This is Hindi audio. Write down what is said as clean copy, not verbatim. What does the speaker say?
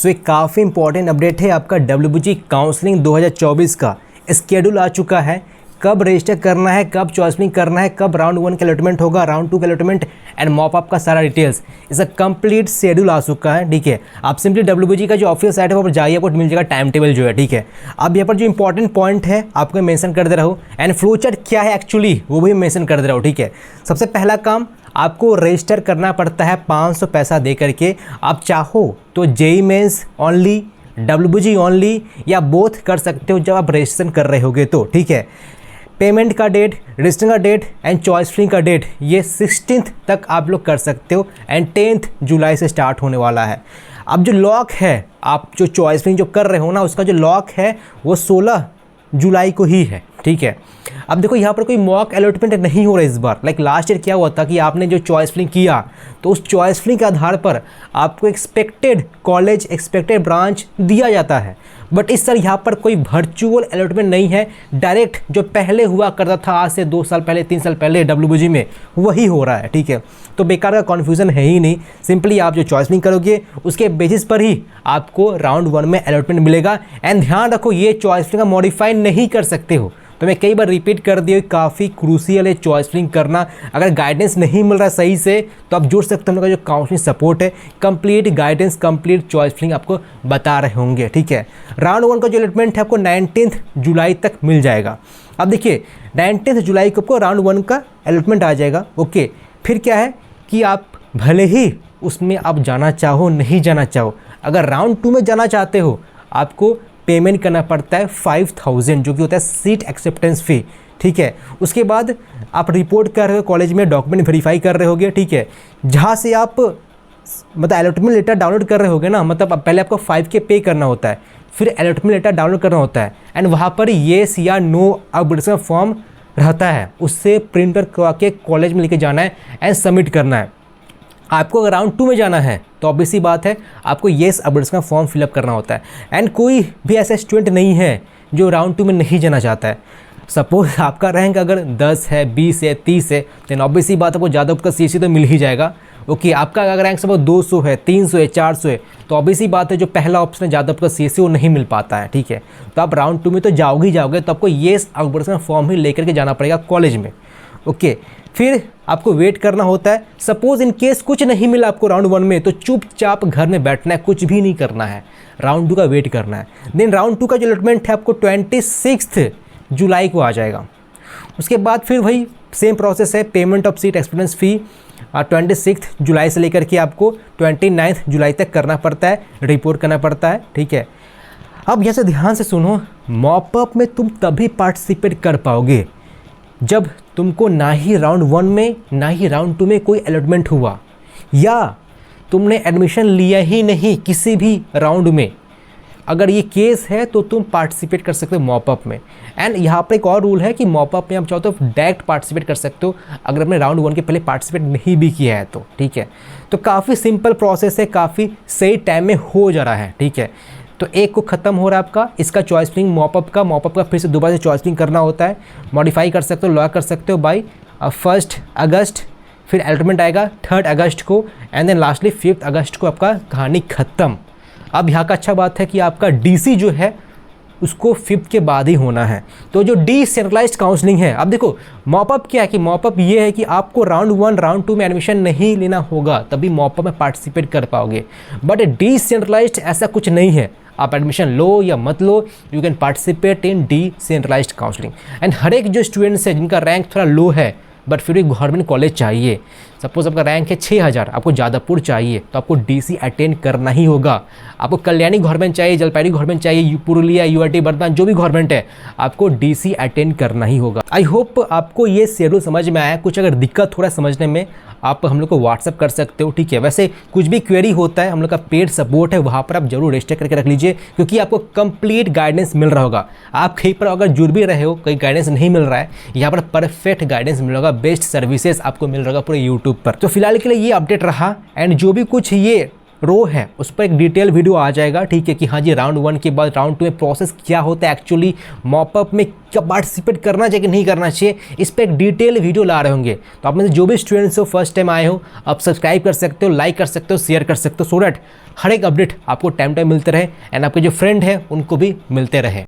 सो एक काफ़ी इंपॉर्टेंट अपडेट है, आपका WBG काउंसलिंग 2024 का स्केड्यूल आ चुका है। कब रजिस्टर करना है, कब चॉइसिंग करना है, कब राउंड 1 का अलॉटमेंट होगा, राउंड 2 का अलॉटमेंट एंड मॉप अप का सारा डिटेल्स, इसका कंप्लीट शेड्यूल आ चुका है। ठीक है, आप सिंपली WBG का जो ऑफिशियल साइट है वहाँ पर जाइए, आपको मिल जाएगा टाइम टेबल जो है। ठीक है, अब यहाँ पर जो इंपॉर्टेंट पॉइंट है आपको मेंशन कर दे रहा हूँ एंड फ्लो चार्ट क्या है एक्चुअली वो भी मेंशन कर दे रहा हूँ। ठीक है, सबसे पहला काम आपको रजिस्टर करना पड़ता है 500 पैसा दे करके। आप चाहो तो JEE mains only, WBG only या बोथ कर सकते हो जब आप रजिस्ट्रेशन कर रहे होगे तो। ठीक है, पेमेंट का डेट, रजिस्ट्रेशन का डेट एंड चॉइस फ्री का डेट ये 16th तक आप लोग कर सकते हो एंड 10th जुलाई से स्टार्ट होने वाला है। अब जो लॉक है, आप जो चॉइस फ्री जो कर रहे हो ना, उसका जो लॉक है वो 16 जुलाई को ही है। ठीक है, अब देखो यहाँ पर कोई मॉक अलॉटमेंट नहीं हो रहा है इस बार। लाइक लास्ट ईयर क्या हुआ था कि आपने जो चॉइस फिलिंग किया तो उस चॉइस फिलिंग के आधार पर आपको एक्सपेक्टेड कॉलेज, एक्सपेक्टेड ब्रांच दिया जाता है। बट इस साल यहाँ पर कोई वर्चुअल अलॉटमेंट नहीं है, डायरेक्ट जो पहले हुआ करता था आज से 2 साल पहले, 3 साल पहले WBG में, वही हो रहा है। ठीक है, तो बेकार का कन्फ्यूज़न है ही नहीं। सिंपली आप जो चॉइस फिलिंग करोगे उसके बेसिस पर ही आपको राउंड 1 में अलॉटमेंट मिलेगा। एंड ध्यान रखो, ये चॉइस फिलिंग का मॉडिफाई नहीं कर सकते हो। तो मैं कई बार रिपीट कर दिया, काफ़ी क्रूशियल है चॉइस फिलिंग करना। अगर गाइडेंस नहीं मिल रहा सही से तो आप जुड़ सकते हो, हम लोग का जो काउंसलिंग सपोर्ट है, complete guidance, complete choice filling आपको बता रहे होंगे। ठीक है, राउंड 1 का जो अलॉटमेंट है आपको 19th जुलाई तक मिल जाएगा। अब देखिए 19th जुलाई को आपको राउंड 1 का अलॉटमेंट आ जाएगा। ओके, फिर क्या है कि आप भले ही उसमें आप जाना चाहो नहीं जाना चाहो, अगर राउंड 2 में जाना चाहते हो आपको पेमेंट करना पड़ता है 5000 जो कि होता है सीट एक्सेप्टेंस फ़ी। ठीक है, उसके बाद आप रिपोर्ट कर रहे हो कॉलेज में, डॉक्यूमेंट वेरीफाई कर रहे होगे। ठीक है, जहाँ से आप मतलब अलॉटमेंट लेटर डाउनलोड कर रहे होगे ना, मतलब पहले आपको 5K पे करना होता है, फिर अलॉटमेंट लेटर डाउनलोड करना होता है एंड वहाँ पर येस या नो अपडेशन फॉर्म रहता है, उससे प्रिंटर करवा के कॉलेज में लेके जाना है एंड सबमिट करना है। आपको अगर राउंड 2 में जाना है तो ऑब्वियस सी बात है आपको येस अपडेट्स का फॉर्म फिलअप करना होता है। एंड कोई भी ऐसा स्टूडेंट नहीं है जो राउंड 2 में नहीं जाना चाहता है। सपोज आपका रैंक अगर 10 है, 20 है, 30 है, देन ऑब्वियस सी बात है आपको ज़्यादा का CSE तो मिल ही जाएगा। ओके, आपका अगर रैंक सपोज 200 है, 300 है, 400 है, तो ऑब्वियस सी बात है जो पहला ऑप्शन है ज़्यादा का CSE वो नहीं मिल पाता है। ठीक है, तो आप राउंड 2 में तो जाओगे ही जाओगे, तो आपको येस अपडेट्स का फॉर्म ही लेकर के जाना पड़ेगा कॉलेज में। ओके, फिर आपको वेट करना होता है। सपोज इन केस कुछ नहीं मिला आपको राउंड 1 में, तो चुपचाप घर में बैठना है, कुछ भी नहीं करना है, राउंड 2 का वेट करना है। देन राउंड 2 का जो अलॉटमेंट है आपको 26 जुलाई को आ जाएगा। उसके बाद फिर वही सेम प्रोसेस है, पेमेंट ऑफ सीट एक्सपीरियंस फ़ी 26 जुलाई से लेकर के आपको 29 जुलाई तक करना पड़ता है, रिपोर्ट करना पड़ता है। ठीक है, अब यहाँ से ध्यान से सुनो, मॉप अप में तुम तभी पार्टिसिपेट कर पाओगे जब तुमको ना ही राउंड 1 में ना ही राउंड 2 में कोई अलॉटमेंट हुआ, या तुमने एडमिशन लिया ही नहीं किसी भी राउंड में। अगर ये केस है तो तुम पार्टिसिपेट कर सकते हो मॉप अप में। एंड यहाँ पर एक और रूल है कि मॉप अप में आप चाहो तो डायरेक्ट पार्टिसिपेट कर सकते हो अगर आपने राउंड 1 के पहले पार्टिसिपेट नहीं भी किया है तो। ठीक है, तो काफ़ी सिंपल प्रोसेस है, काफ़ी सही टाइम में हो जा रहा है। ठीक है, तो एक को ख़त्म हो रहा है आपका इसका चॉइस फिलिंग मॉपअप का फिर से दोबारा से चॉइस फिलिंग करना होता है, मॉडिफाई कर सकते हो, लॉक कर सकते हो बाई 1 अगस्त, फिर अलॉटमेंट आएगा 3 अगस्त को एंड देन लास्टली 5 अगस्त को आपका कहानी ख़त्म। अब यहाँ का अच्छा बात है कि आपका DC जो है उसको 5th के बाद ही होना है। तो जो डिसेंट्रलाइज्ड काउंसलिंग है, अब देखो मॉपअप क्या है कि मॉपअप ये है कि आपको राउंड 1 राउंड 2 में एडमिशन नहीं लेना होगा तभी मॉपअप में पार्टिसिपेट कर पाओगे। बट डिसेंट्रलाइज्ड ऐसा कुछ नहीं है, आप एडमिशन लो या मत लो, you can participate in decentralized counselling. And हर एक जो स्टूडेंट्स है जिनका रैंक थोड़ा लो है बट फिर भी गवर्नमेंट कॉलेज चाहिए, सपोज आपका रैंक है 6000, आपको जादवपुर चाहिए तो आपको DC अटेंड करना ही होगा। आपको कल्याणी गवर्नमेंट चाहिए, जलपाईगुड़ी गवर्नमेंट चाहिए, पुरुलिया, UIT, बर्धमान, जो भी गवर्नमेंट है आपको DC अटेंड करना ही होगा। आई होप आपको ये शेड्यूल समझ में आया। कुछ अगर दिक्कत हो रहा है समझने में आप हम लोग को व्हाट्सअप कर सकते हो। ठीक है, वैसे कुछ भी क्वेरी होता है हम लोग का पेड सपोर्ट है, वहाँ पर आप जरूर रजिस्टर करके रख लीजिए क्योंकि आपको कंप्लीट गाइडेंस मिल रहा होगा। आप कहीं पर अगर जुड़ भी रहे हो, कहीं गाइडेंस नहीं मिल रहा है, यहाँ पर परफेक्ट गाइडेंस मिल रहा होगा, बेस्ट सर्विसेज आपको मिल रहा होगा पूरे यूट्यूब पर। तो फिलहाल के लिए ये अपडेट रहा एंड जो भी कुछ ये रो है उस पर एक डिटेल वीडियो आ जाएगा, ठीक है, कि हाँ जी राउंड 1 के बाद राउंड 2 में प्रोसेस क्या होता है, एक्चुअली मॉपअप में क्या पार्टिसिपेट करना चाहिए कि नहीं करना चाहिए, इस पर एक डिटेल वीडियो ला रहे होंगे। तो आप में से जो भी स्टूडेंट्स हो, फर्स्ट टाइम आए हो, आप सब्सक्राइब कर सकते हो, लाइक कर सकते हो, शेयर कर सकते हो, सो दैट हर एक अपडेट आपको टाइम टाइम मिलते रहे एंड आपके जो फ्रेंड है उनको भी मिलते रहे।